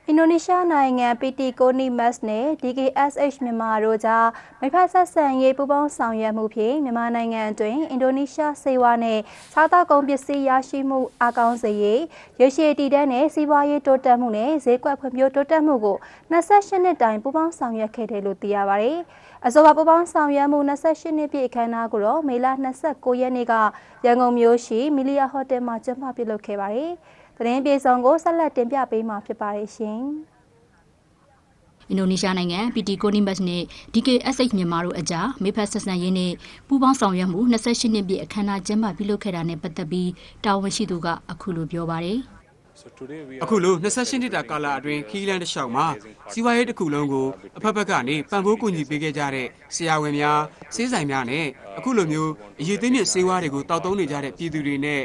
အင်ဒိုနီးရှားနိုင်ငံပီတီကိုနီမတ်နဲ့ DKSH မြန်မာတို့ကြားမိဖက်ဆက်ဆံရေးပူးပေါင်းဆောင်ရွက်မှုဖြင့်မြန်မာနိုင်ငံအတွင်းအင်ဒိုနီးရှားဆေးဝါးနဲ့စားသောက်ကုန်ပစ္စည်းရရှိမှုအားကောင်းစေရေးရရှိတည်တဲ့နဲ့စီးပွားရေးတိုးတက်မှုနဲ့ဈေးကွက်ဖွံ့ဖြိုးတိုးတက်မှုကို28နှစ်တိုင်ပူးပေါင်းဆောင်ရွက်ခဲ့တယ်လို့သိရပါတယ်။အဆိုပါပူးပေါင်းဆောင်ရွက်မှု28နှစ်ပြည့်အခမ်းအနားကိုတော့မေလ29ရက်နေ့ကရန်ကုန်မြို့ရှိမီလီယာဟိုတယ်မှာကျင်းပပြုလုပ်ခဲ့ပါတယ်။သတင်းပြေဆုံးကိုဆက်လက်တင်ပြပေးမှာဖြစ်ပါတယ်ရှင်။ အင်ဒိုနီးရှားနိုင်ငံပီတီကိုနီမတ်နဲ့ DKSH မြန်မာတို့အကြားမိဖက်ဆက်ဆံရေးနဲ့ပူးပေါင်းဆောင်ရွက်မှု28နှစ်ပြည့်အခမ်းအနားကျင်းပပြုလုပ်ခဲ့တာနဲ့ပတ်သက်ပြီးတာဝန်ရှိသူကအခုလိုပြောပါတယ်။အခုလို28နှစ်တာကာလအတွင်းခီးလန်းတစ်လျှောက်မှာစီးပွားရေးတစ်ခုလုံးကိုအဖက်ဖက်ကနေပံ့ပိုးကူညီပေးခဲ့ကြတဲ့ဆရာဝန်များဆေးဆိုင်များနဲ့အခုလိုမျိုးအရေးသိမြင့်ဆေးဝါးတွေကိုတောက်သုံးနေကြတဲ့ပြည်သူတွေနဲ့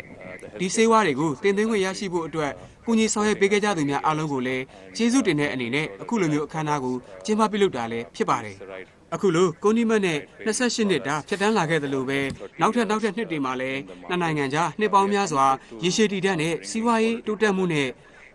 ဒီဆေးဝါးတွေကိုတင်သွင်းခွင့်ရရှိဖို့အတွက်ကူညီဆောင်ရွက်ပေးခဲ့ကြသူများအားလုံးကိုလည်းကျေးဇူးတင်တဲ့အနေနဲ့အခုလိုမျိုးအခမ်းအနားကိုကျင်းပပြုလုပ်တာလည်းဖြစ်ပါတယ်။အခုလိုကိုနီမတ်နဲ့28နှစ်တာဖြတ်တန်းလာခဲ့တယ်လို့ပဲနောက်ထပ်နှစ်တွေမှာလည်းနှစ်နိုင်ငံကြားနှစ်ပေါင်းများစွာရေရှည်တည်တံ့တဲ့စီးပွားရေးတိုးတက်မှုနဲ့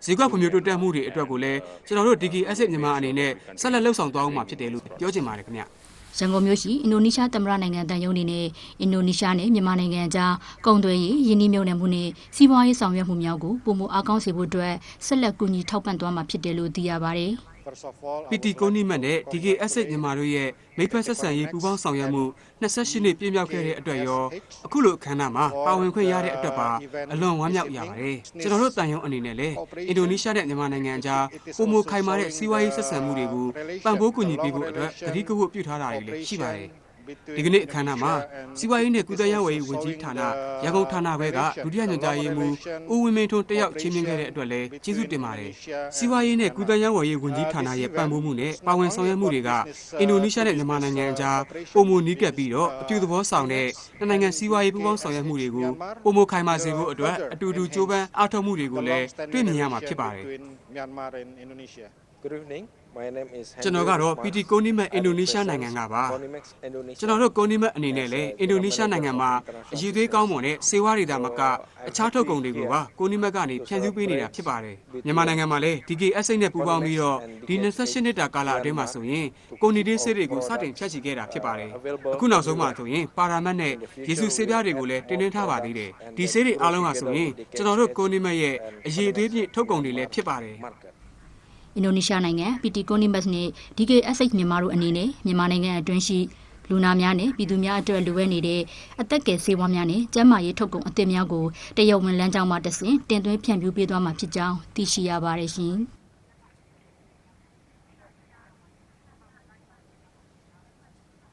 ဈေးကွက်ဖွံ့ဖြိုးတိုးတက်မှုတွေအတွက်ကိုလည်းကျွန်တော်တို့ DKSH မြန်မာအနေနဲ့ဆက်လက်လှုပ်ဆောင်သွားအောင်မှာဖြစ်တယ်လို့ပြောချင်ပါတယ်ခင်ဗျ။ရန်ကုန်မြို့ရှိအင်ဒိုနီးရှားသမ္မတနိုင်ငံတန်ယုံနေနဲ့အင်ဒိုနီးရှားနဲ့မြန်မာနိုင်ငံကြားကုန်သွယ်ရေးယင်းနှိမ့်မြုပ်နှံမှုနဲ့စီးပွားရေးဆောင်ရွက်မှုများကိုပုံမအားကောင်းစေဖို့အတွက်ဆက်လက်ကူညီထောက်ပံ့သွားမှာဖြစ်တယ်လို့သိရပါတယ်။ပီတီကိုနီမတ်နဲ့ DKSH မြန်မာတို့ရဲ့မိဖက်ဆက်ဆံရေးပူးပေါင်းဆောင်ရွက်မှု28နှစ်ပြည့်မြောက်ခဲ့တဲ့အတွက်ရောအခုလိုအခမ်းအနားမှာပါဝင်ခွင့်ရတဲ့အတွက်ပါအလွန်ဝမ်းမြောက်ရပါတယ်ကျွန်တော်တို့တန်ယုံအနေနဲ့လည်းအင်ဒိုနီးရှားနဲ့မြန်မာနိုင်ငံကြားပုံမခိုင်မာတဲ့စီးပွားရေးဆက်ဆံမှုတွေကိုပံ့ပိုးကူညီပေးဖို့အတွက်တတိကဝတ်ပြုထားတာတွေလည်းရှိပါတယ်ဒီကနေ့အခမ်းအနားမှာစီးပွားရေးနဲ့ကုသရေးဝန်ကြီးဌာနရန်ကုန်ဌာနဘက်ကဒုတိယညွှန်ကြားရေးမှူးဦးဝင်းမင်းထွန်းတယောက်ချင်းမြင်ခဲ့တဲ့အတွက်လည်းကျေးဇူးတင်ပါတယ်။စီးပွားရေးနဲ့ကုသရေးဝန်ကြီးဌာနရဲ့ပံ့ပိုးမှုနဲ့ပါဝင်ဆောင်ရွက်မှုတွေကအင်ဒိုနီးရှားနဲ့မြန်မာနိုင်ငံအကြားပုံမနီးကပ်ပြီးတော့အပြုသဘောဆောင်တဲ့နိုင်ငံစီးပွားရေးပူးပေါင်းဆောင်ရွက်မှုတွေကိုပုံမခိုင်မာစေဖို့အတွက်အတူတူကြိုးပမ်းအားထုတ်မှုတွေကိုလည်းတွေ့မြင်ရမှာဖြစ်ပါတယ်ကျွန်တော်ကတော့ပီတီကိုနီမတ်အင်ဒိုနီးရှားနိုင်ငံကပါကျွန်တော်တို့ကိုနီမတ်အနေနဲ့လည်းအင်ဒိုနီးရှားနိုင်ငံမှာအရေးသွေးကောင်းမွန်တဲ့ဆေးဝါးတွေဒါမကအခြားထုတ်ကုန်တွေကိုပါကိုနီမတ်ကနေဖြန့်ဖြူးပေးနေတာဖြစ်ပါတယ်မြန်မာနိုင်ငံမှာလည်း DKSH နဲ့ပူးပေါင်းပြီးတော့ဒီ28နှစ်တာကာလအတွင်းမှာဆိုရင်ကိုနီတေးဆေးတွေကိုစတင်ဖြန့်ချီခဲ့တာဖြစ်ပါတယ်အခုနောက်ဆုံးမှာဆိုရင်ပါရာမတ်နဲ့ယေစုဆေးပြားတွေကိုလည်းတင်သွင်းထားပါသေးတယ်ဒီဆေးတွေအားလုံးကဆိုရင်ကျွန်တော်တို့ကိုနီမတ်ရဲ့အရေးသွေးပြည့်ထုတ်ကုန်တွေလည်းဖြစ်ပါတယ်အင်ဒိုနီးရှားနိုင်ငံပီတီကိုနီမတ်နဲ့ DKSH မြန်မာတို့အနေနဲ့မြန်မာနိုင်ငံအတွင်းရှိလူနာများနဲ့ပြည်သူများအတွက်လိုအပ်နေတဲ့အသက်ကယ်ဆေးဝါးများနဲ့ကျန်းမာရေးထုတ်ကုန်အသစ်များကိုတရားဝင်လမ်းကြောင်းမှာတဆင့်တင်သွင်းဖြန့်ဖြူးပေးသွားမှာဖြစ်ကြောင်းသိရှိရပါတယ်ရှင်။